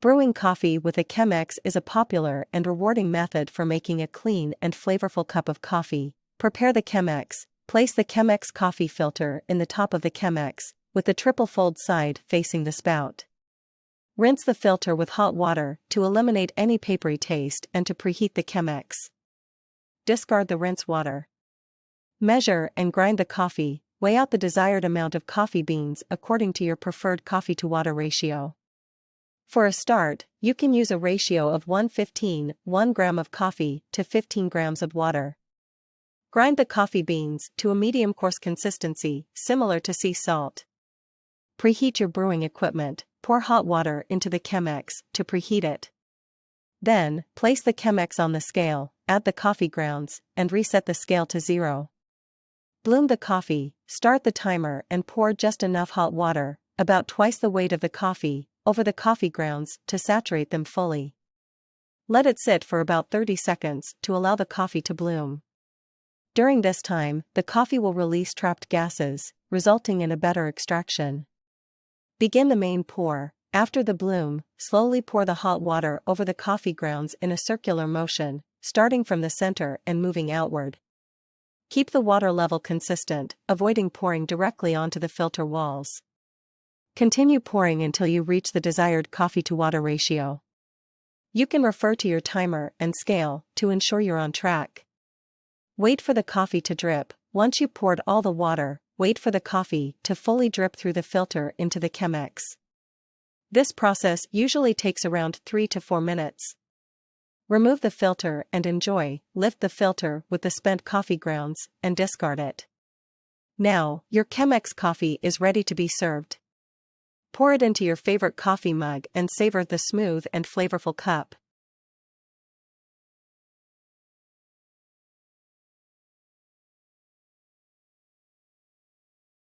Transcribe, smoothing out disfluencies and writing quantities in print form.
Brewing coffee with a Chemex is a popular and rewarding method for making a clean and flavorful cup of coffee. Prepare the Chemex. Place the Chemex coffee filter in the top of the Chemex, with the triple fold side facing the spout. Rinse the filter with hot water to eliminate any papery taste and to preheat the Chemex. Discard the rinse water. Measure and grind the coffee. Weigh out the desired amount of coffee beans according to your preferred coffee-to-water ratio. For a start, you can use a ratio of 1:15, 1 gram of coffee to 15 grams of water. Grind the coffee beans to a medium coarse consistency, similar to sea salt. Preheat your brewing equipment. Pour hot water into the Chemex to preheat it. Then, place the Chemex on the scale, add the coffee grounds, and reset the scale to 0. Bloom the coffee, start the timer and pour just enough hot water, about twice the weight of the coffee, over the coffee grounds to saturate them fully. Let it sit for about 30 seconds to allow the coffee to bloom. During this time, the coffee will release trapped gases, resulting in a better extraction. Begin the main pour. After the bloom, slowly pour the hot water over the coffee grounds in a circular motion, starting from the center and moving outward. Keep the water level consistent, avoiding pouring directly onto the filter walls. Continue pouring until you reach the desired coffee-to-water ratio. You can refer to your timer and scale to ensure you're on track. Wait for the coffee to drip. Once you poured all the water, wait for the coffee to fully drip through the filter into the Chemex. This process usually takes around 3 to 4 minutes. Remove the filter and enjoy. Lift the filter with the spent coffee grounds and discard it. Now, your Chemex coffee is ready to be served. Pour it into your favorite coffee mug and savor the smooth and flavorful cup.